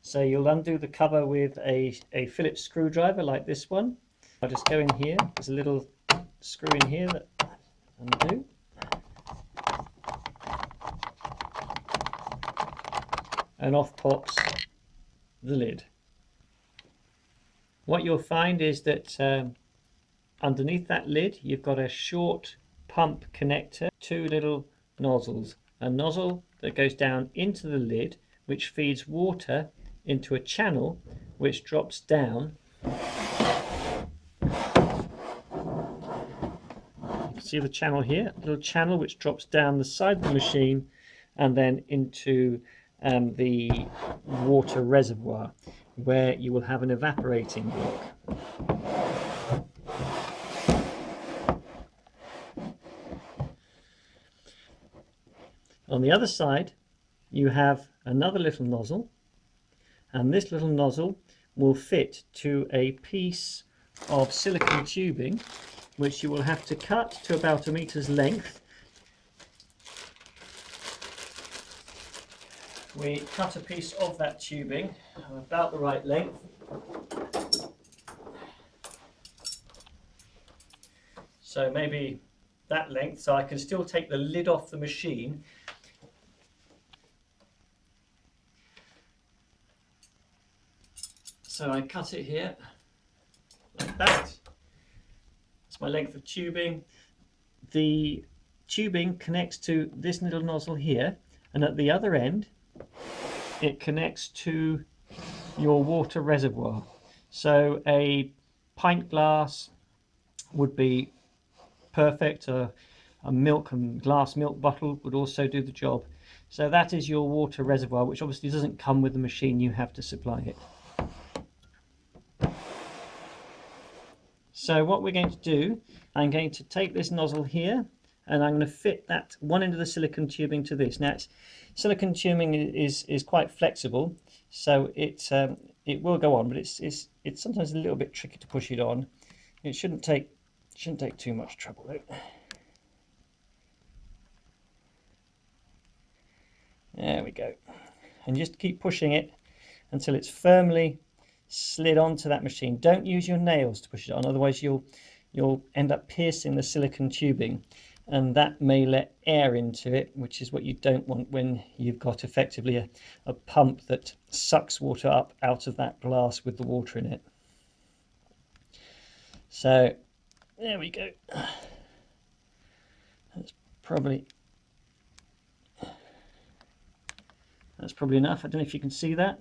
So you'll undo the cover with a Phillips screwdriver like this one. I'll just go in here. There's a little screw in here that undo. And off pops the lid. What you'll find is that underneath that lid you've got a short pump connector, two little nozzles. A nozzle that goes down into the lid, which feeds water into a channel which drops down. You see the channel here, a little channel which drops down the side of the machine and then into the water reservoir, where you will have an evaporating block. On the other side you have another little nozzle, and this little nozzle will fit to a piece of silicone tubing which you will have to cut to about 1 meter's length. We cut a piece of that tubing about the right length. So maybe that length, so I can still take the lid off the machine. So I cut it here like that. That's my length of tubing. The tubing connects to this little nozzle here, and at the other end it connects to your water reservoir. So a pint glass would be perfect. A glass milk bottle would also do the job. So that is your water reservoir, which obviously doesn't come with the machine, you have to supply it. So what we're going to do, I'm going to take this nozzle here and I'm going to fit that one end of the silicone tubing to this. Now, silicone tubing is quite flexible, so it will go on, but it's sometimes a little bit tricky to push it on. It shouldn't take too much trouble though. There we go. And just keep pushing it until it's firmly slid onto that machine. Don't use your nails to push it on, otherwise you'll end up piercing the silicone tubing, and that may let air into it, which is what you don't want when you've got effectively a pump that sucks water up out of that glass with the water in it. So there we go. That's probably enough. I don't know if you can see that.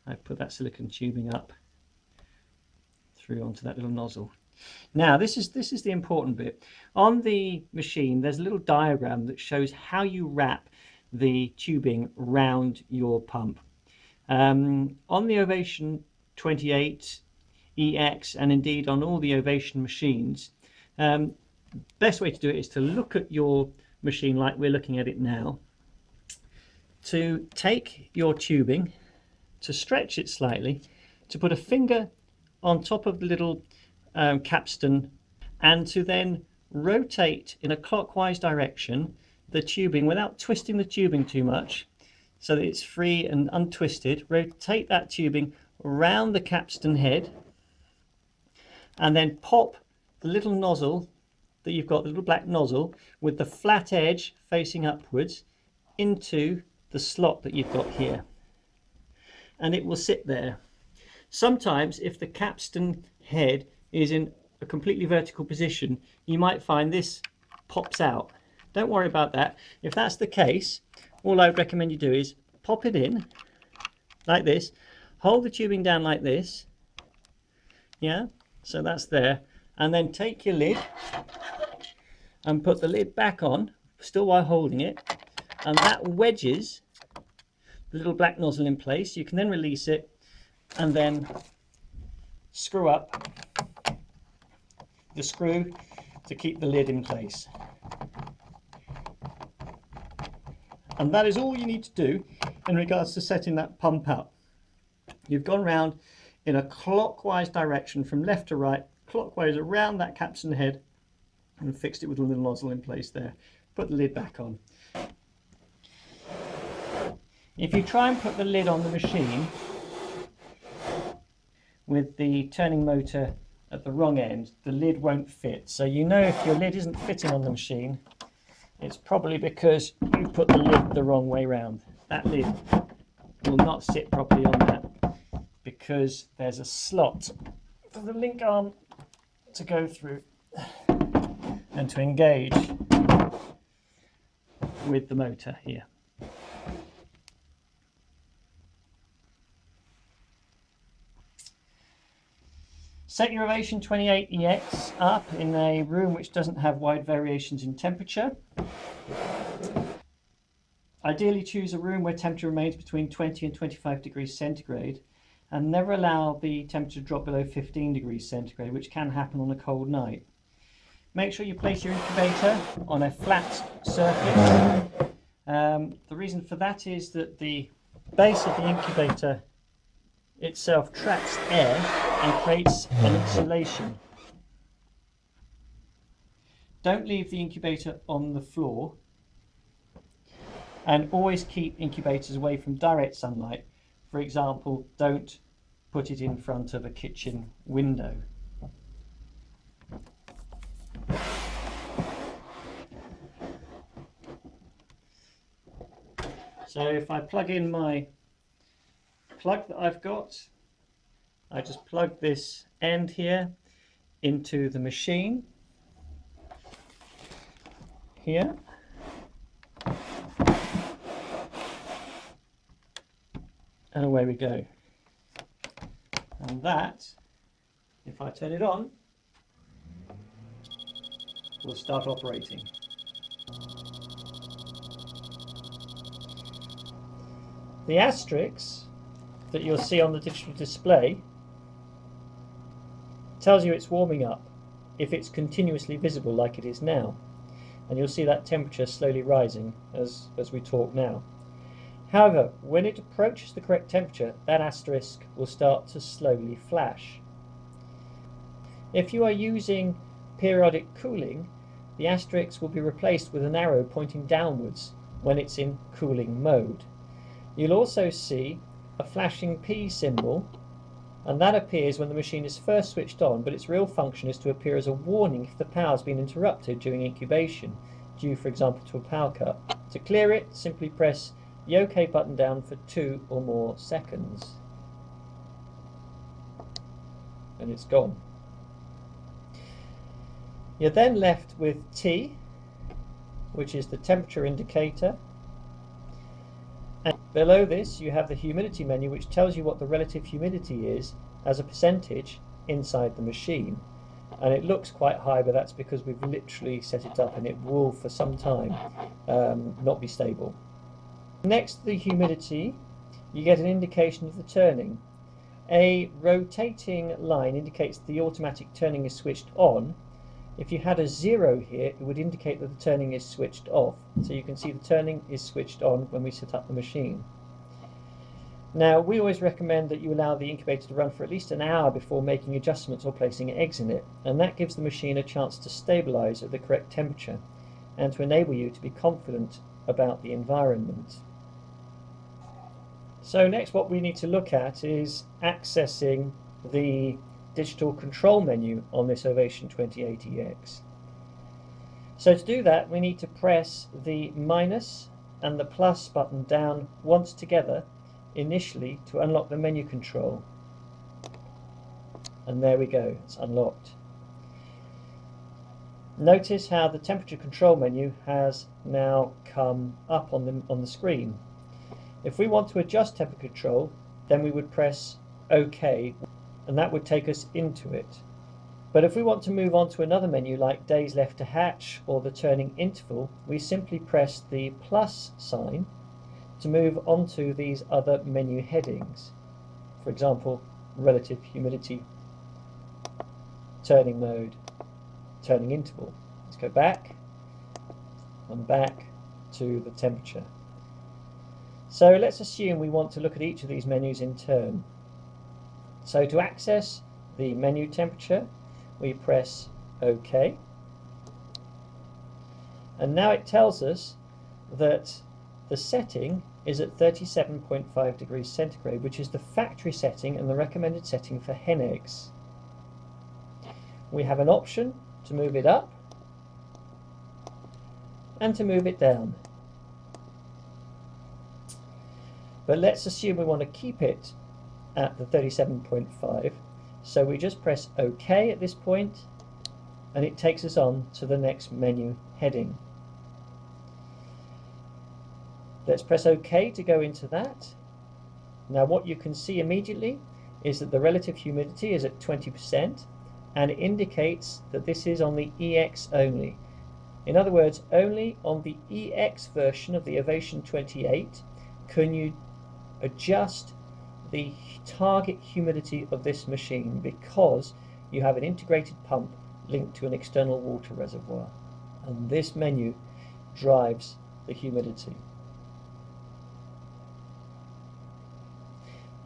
I've put that silicone tubing up through onto that little nozzle. Now this is the important bit. On the machine there's a little diagram that shows how you wrap the tubing round your pump. On the Ovation 28 EX and indeed on all the Ovation machines, best way to do it is to look at your machine like we're looking at it now, to take your tubing, to stretch it slightly, to put a finger on top of the little capstan, and to then rotate in a clockwise direction the tubing without twisting the tubing too much, so that it's free and untwisted. Rotate that tubing around the capstan head and then pop the little nozzle that you've got, the little black nozzle with the flat edge facing upwards, into the slot that you've got here, and it will sit there. Sometimes if the capstan head is in a completely vertical position, you might find this pops out. Don't worry about that. If that's the case, all I would recommend you do is pop it in like this, hold the tubing down like this, yeah, so that's there, and then take your lid and put the lid back on, still while holding it, and that wedges the little black nozzle in place. You can then release it and then screw up the screw to keep the lid in place. And that is all you need to do in regards to setting that pump up. You've gone round in a clockwise direction from left to right, clockwise around that capstan head, and fixed it with a little nozzle in place there. Put the lid back on. If you try and put the lid on the machine with the turning motor at the wrong end, the lid won't fit. So you know if your lid isn't fitting on the machine, it's probably because you put the lid the wrong way round. That lid will not sit properly on that because there's a slot for the link arm to go through and to engage with the motor here. Set your Inavation 28EX up in a room which doesn't have wide variations in temperature. Ideally choose a room where temperature remains between 20 and 25 degrees centigrade, and never allow the temperature to drop below 15 degrees centigrade, which can happen on a cold night. Make sure you place your incubator on a flat surface. The reason for that is that the base of the incubator itself traps air and creates an insulation. Don't leave the incubator on the floor, and always keep incubators away from direct sunlight. For example, don't put it in front of a kitchen window. So if I plug in my plug that I've got, I just plug this end here into the machine here. And away we go. And that, if I turn it on, will start operating. The asterisk that you'll see on the digital display tells you it's warming up if it's continuously visible like it is now. And you'll see that temperature slowly rising as we talk now. However, when it approaches the correct temperature, that asterisk will start to slowly flash. If you are using periodic cooling, the asterisk will be replaced with an arrow pointing downwards when it's in cooling mode. You'll also see a flashing P symbol, and that appears when the machine is first switched on, but its real function is to appear as a warning if the power has been interrupted during incubation, due for example to a power cut. To clear it, simply press the OK button down for 2 or more seconds. And it's gone. You're then left with T, which is the temperature indicator. And below this you have the humidity menu, which tells you what the relative humidity is as a percentage inside the machine. And it looks quite high, but that's because we've literally set it up and it will for some time not be stable. Next to the humidity, you get an indication of the turning. A rotating line indicates the automatic turning is switched on. If you had a 0 here, it would indicate that the turning is switched off. So you can see the turning is switched on when we set up the machine. Now, we always recommend that you allow the incubator to run for at least an hour before making adjustments or placing eggs in it, and that gives the machine a chance to stabilize at the correct temperature and to enable you to be confident about the environment. So next, what we need to look at is accessing the digital control menu on this Inavation 28EX. So to do that, we need to press the minus and the plus button down once together initially to unlock the menu control. And there we go, it's unlocked. Notice how the temperature control menu has now come up on the screen. If we want to adjust temperature control, then we would press OK, and that would take us into it. But if we want to move on to another menu like days left to hatch or the turning interval, we simply press the plus sign to move on to these other menu headings. For example, relative humidity, turning mode, turning interval. Let's go back and back to the temperature. So let's assume we want to look at each of these menus in turn. So to access the menu temperature, we press OK. And now it tells us that the setting is at 37.5 degrees centigrade, which is the factory setting and the recommended setting for hen eggs. We have an option to move it up and to move it down. But let's assume we want to keep it at the 37.5, so we just press OK at this point, and it takes us on to the next menu heading. Let's press OK to go into that. Now what you can see immediately is that the relative humidity is at 20%, and it indicates that this is on the EX only. In other words, only on the EX version of the Inavation 28 can you adjust the target humidity of this machine, because you have an integrated pump linked to an external water reservoir, and this menu drives the humidity.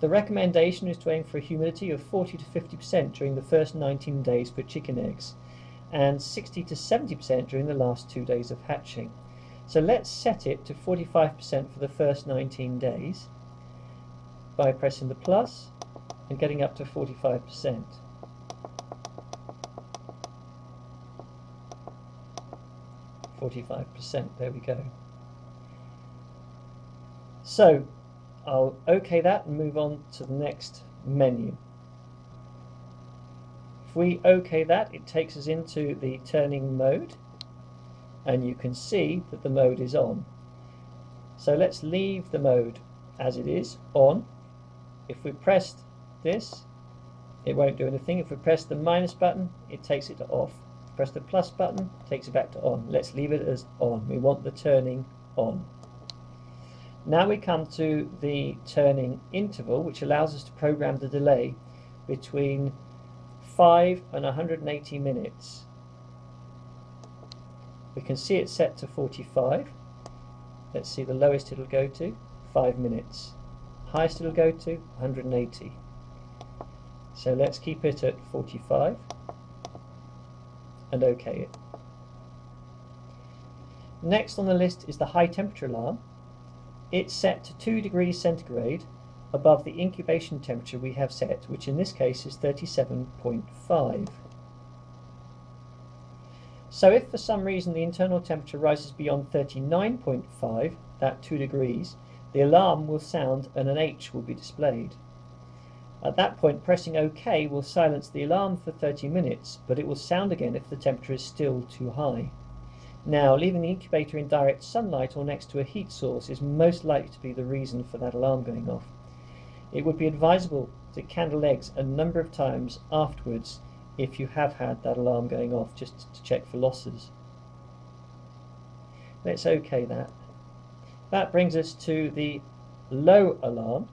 The recommendation is to aim for a humidity of 40 to 50% during the first 19 days for chicken eggs, and 60 to 70% during the last 2 days of hatching. So let's set it to 45% for the first 19 days by pressing the plus and getting up to 45%. There we go. So I'll OK that and move on to the next menu. If we OK that, it takes us into the turning mode, and you can see that the mode is on. So let's leave the mode as it is, on. If we press this, it won't do anything. If we press the minus button, it takes it to off. Press the plus button, it takes it back to on. Let's leave it as on. We want the turning on. Now we come to the turning interval, which allows us to program the delay between 5 and 180 minutes. We can see it's set to 45. Let's see the lowest it'll go to, 5 minutes. Highest it'll go to, 180. So let's keep it at 45 and OK it. Next on the list is the high temperature alarm. It's set to 2 degrees centigrade above the incubation temperature we have set, which in this case is 37.5. So if for some reason the internal temperature rises beyond 39.5, that 2 degrees, the alarm will sound and an H will be displayed. At that point, pressing OK will silence the alarm for 30 minutes, but it will sound again if the temperature is still too high. Now, leaving the incubator in direct sunlight or next to a heat source is most likely to be the reason for that alarm going off. It would be advisable to candle eggs a number of times afterwards if you have had that alarm going off, just to check for losses. Let's OK that. That brings us to the low alarm.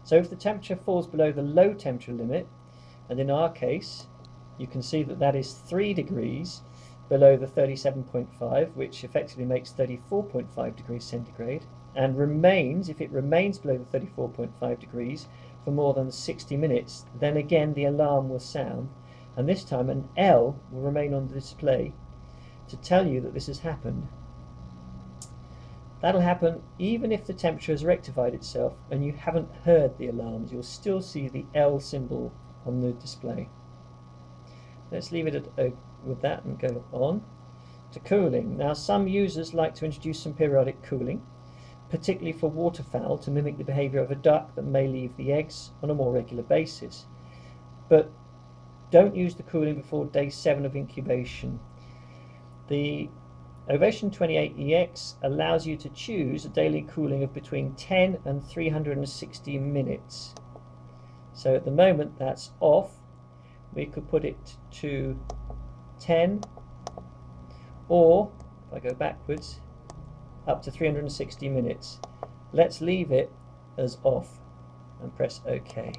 So if the temperature falls below the low temperature limit, and in our case you can see that that is 3 degrees below the 37.5, which effectively makes 34.5 degrees centigrade, and remains, if it remains below the 34.5 degrees for more than 60 minutes, then again the alarm will sound, and this time an L will remain on the display to tell you that this has happened. That'll happen even if the temperature has rectified itself and you haven't heard the alarms. You'll still see the L symbol on the display. Let's leave it with that and go on to cooling. Now, some users like to introduce some periodic cooling, particularly for waterfowl, to mimic the behaviour of a duck that may leave the eggs on a more regular basis. But don't use the cooling before day 7 of incubation. The Inavation 28EX allows you to choose a daily cooling of between 10 and 360 minutes. So at the moment that's off. We could put it to 10, or if I go backwards, up to 360 minutes. Let's leave it as off and press OK.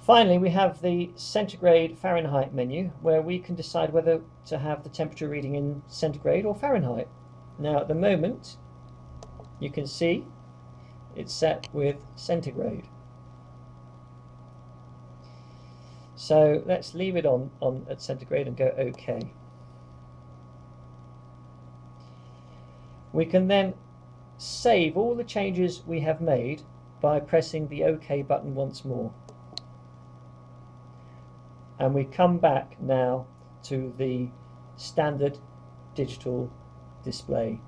Finally, we have the centigrade Fahrenheit menu, where we can decide whether to have the temperature reading in centigrade or Fahrenheit. Now at the moment you can see it's set with centigrade. So let's leave it on at centigrade and go OK. We can then save all the changes we have made by pressing the OK button once more. And we come back now to the standard digital display.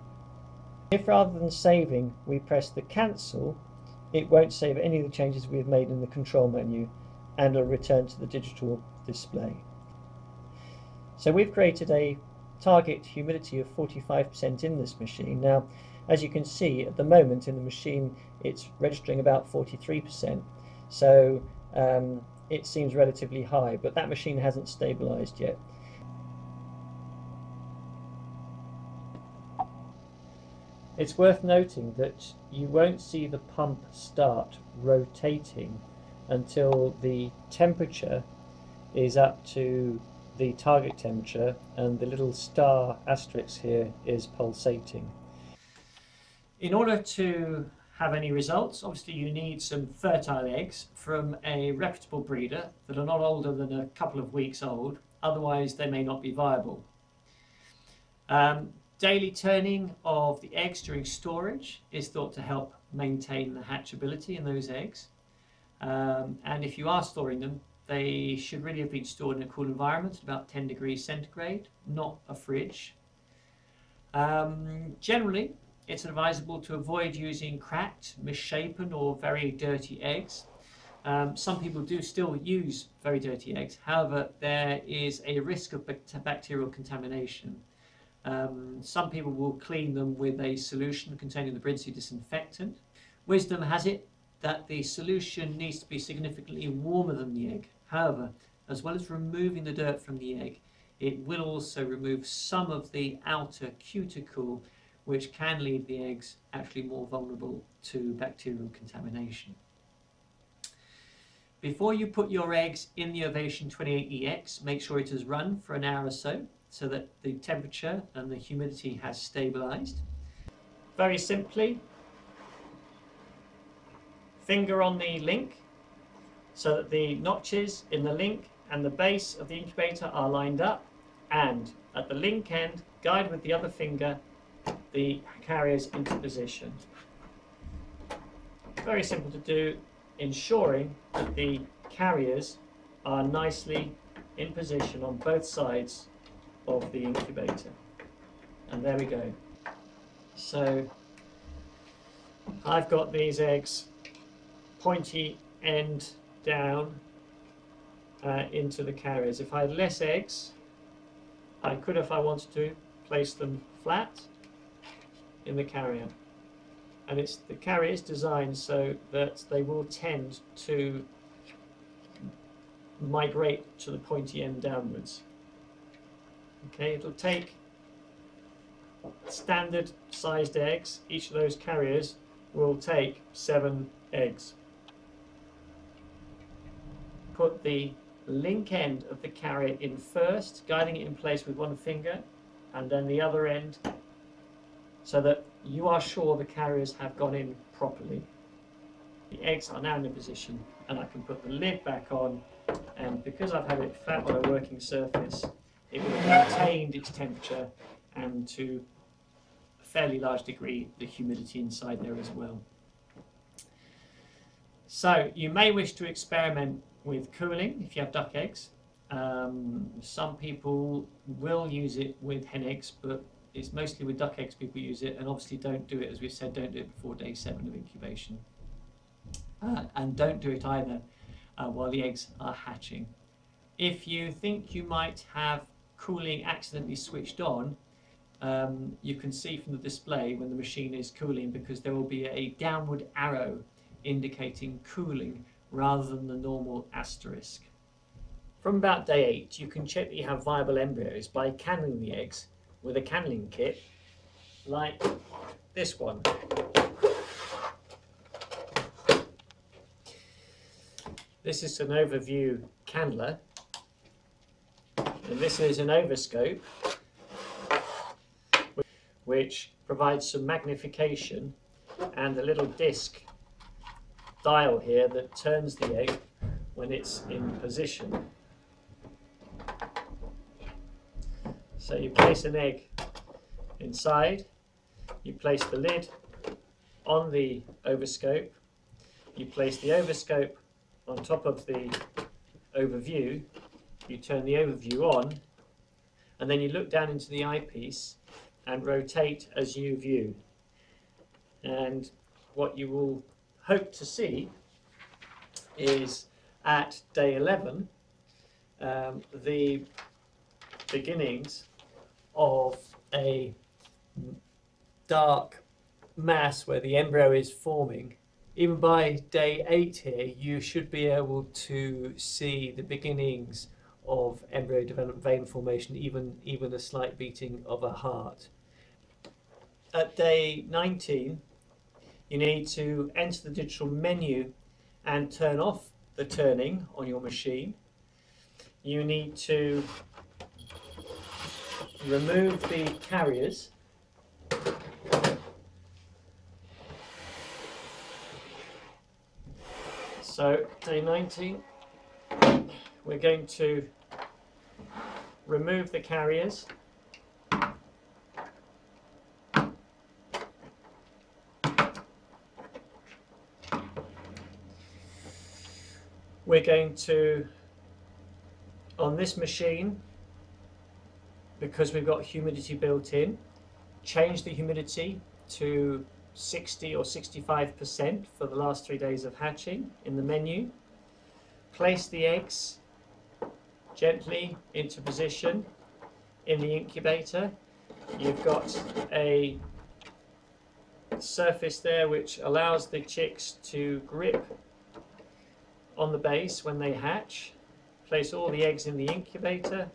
If rather than saving we press the cancel, it won't save any of the changes we have made in the control menu and will return to the digital display. So we've created a target humidity of 45% in this machine. Now, as you can see, at the moment in the machine it's registering about 43%, so it seems relatively high, but that machine hasn't stabilized yet. It's worth noting that you won't see the pump start rotating until the temperature is up to the target temperature and the little star asterisk here is pulsating. In order to have any results, obviously you need some fertile eggs from a reputable breeder that are not older than a couple of weeks old, otherwise they may not be viable. Daily turning of the eggs during storage is thought to help maintain the hatchability in those eggs. And if you are storing them, they should really have been stored in a cool environment, about 10 degrees centigrade, not a fridge. Generally, it's advisable to avoid using cracked, misshapen or very dirty eggs. Some people do still use very dirty eggs, however there is a risk of bacterial contamination. Some people will clean them with a solution containing the brinsia disinfectant. Wisdom has it that the solution needs to be significantly warmer than the egg. However, as well as removing the dirt from the egg, it will also remove some of the outer cuticle, which can leave the eggs actually more vulnerable to bacterial contamination. Before you put your eggs in the Ovation 28EX, make sure it has run for an hour or so that the temperature and the humidity has stabilized. Very simply, finger on the link so that the notches in the link and the base of the incubator are lined up, and at the link end, guide with the other finger the carriers into position. Very simple to do, ensuring that the carriers are nicely in position on both sides of the incubator. And there we go. So I've got these eggs pointy end down into the carriers. If I had less eggs, I could, if I wanted to, place them flat in the carrier. And the carrier is designed so that they will tend to migrate to the pointy end downwards. Okay, it'll take standard sized eggs. Each of those carriers will take 7 eggs. Put the link end of the carrier in first, guiding it in place with one finger, and then the other end, so that you are sure the carriers have gone in properly. The eggs are now in a position, and I can put the lid back on, and because I've had it flat on a working surface, it will have maintained its temperature and to a fairly large degree the humidity inside there as well. So you may wish to experiment with cooling if you have duck eggs. Some people will use it with hen eggs, but it's mostly with duck eggs people use it, and obviously don't do it, as we've said, don't do it before day 7 of incubation. And don't do it either while the eggs are hatching. If you think you might have cooling accidentally switched on, you can see from the display when the machine is cooling, because there will be a downward arrow indicating cooling rather than the normal asterisk. From about day 8, you can check that you have viable embryos by cannling the eggs with a cannling kit like this one. This is an overview cannler, and this is an ovoscope which provides some magnification and a little disc dial here that turns the egg when it's in position. So you place an egg inside, You place the lid on the overscope, you place the overscope on top of the overview, you turn the overview on, and then you look down into the eyepiece and rotate as you view. And what you will hope to see is at day 11 the beginnings of a dark mass where the embryo is forming. Even by day 8 here, you should be able to see the beginnings of embryo development, vein formation, even a slight beating of a heart. At day 19, you need to enter the digital menu and turn off the turning on your machine. You need to remove the carriers. So day 19, we're going to remove the carriers. We're going to, on this machine, because we've got humidity built in, change the humidity to 60 or 65% for the last 3 days of hatching in the menu. Place the eggs gently into position in the incubator. You've got a surface there which allows the chicks to grip on the base when they hatch. Place all the eggs in the incubator.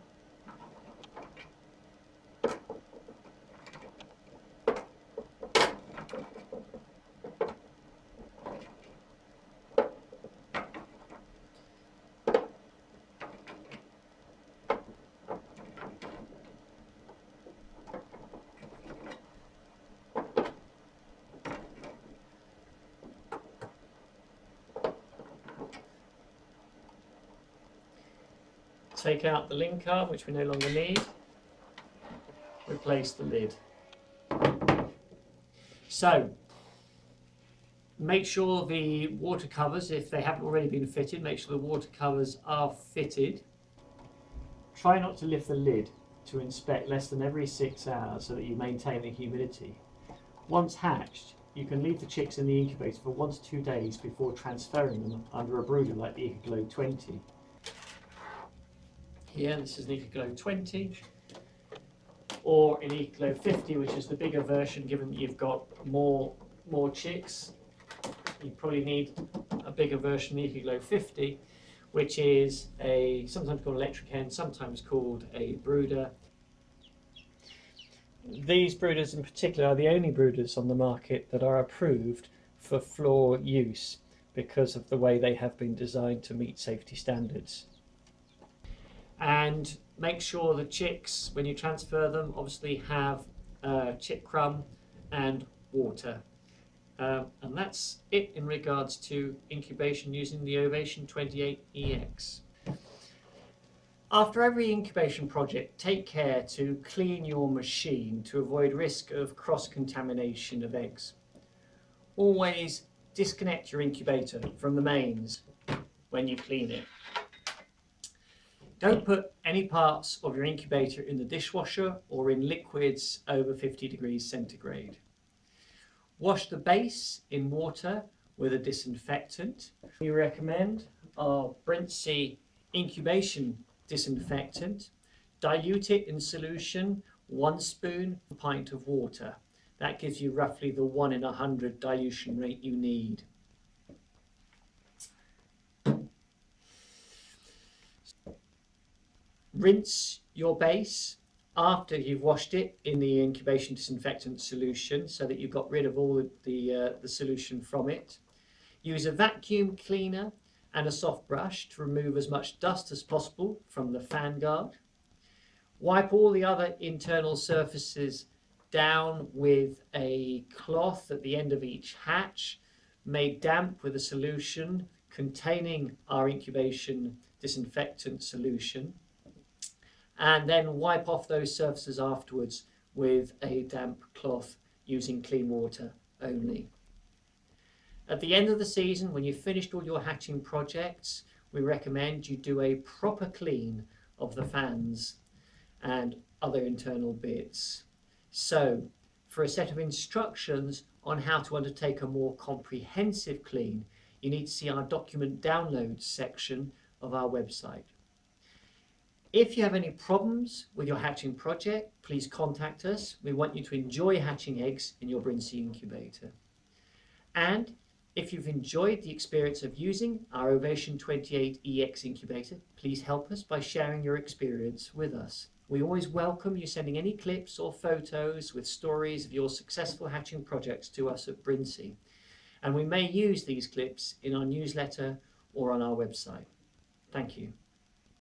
Take out the link arm, which we no longer need. Replace the lid. So, make sure the water covers, if they haven't already been fitted, make sure the water covers are fitted. Try not to lift the lid to inspect less than every 6 hours so that you maintain the humidity. Once hatched, you can leave the chicks in the incubator for 1 to 2 days before transferring them under a brooder like the Glow 20. Here, this is an Glow 20, or an Glow 50, which is the bigger version. Given that you've got more chicks, you probably need a bigger version, the Glow 50, which is sometimes called electric hen, sometimes called a brooder. These brooders in particular are the only brooders on the market that are approved for floor use because of the way they have been designed to meet safety standards. And make sure the chicks, when you transfer them, obviously have chick crumb and water. And that's it in regards to incubation using the Ovation 28EX. After every incubation project, take care to clean your machine to avoid risk of cross-contamination of eggs. Always disconnect your incubator from the mains when you clean it. Don't put any parts of your incubator in the dishwasher or in liquids over 50 degrees centigrade. Wash the base in water with a disinfectant. We recommend our brinsia incubation disinfectant. Dilute it in solution, 1 spoon per pint of water. That gives you roughly the 1 in 100 dilution rate you need. Rinse your base after you've washed it in the incubation disinfectant solution so that you've got rid of all the solution from it. Use a vacuum cleaner and a soft brush to remove as much dust as possible from the fan guard. Wipe all the other internal surfaces down with a cloth at the end of each hatch, made damp with a solution containing our incubation disinfectant solution, and then wipe off those surfaces afterwards with a damp cloth using clean water only. At the end of the season, when you've finished all your hatching projects, we recommend you do a proper clean of the fans and other internal bits. So, for a set of instructions on how to undertake a more comprehensive clean, you need to see our document downloads section of our website. If you have any problems with your hatching project, please contact us. We want you to enjoy hatching eggs in your brinsia incubator. And if you've enjoyed the experience of using our Ovation 28 EX incubator, please help us by sharing your experience with us. We always welcome you sending any clips or photos with stories of your successful hatching projects to us at Brinsia, and we may use these clips in our newsletter or on our website. Thank you.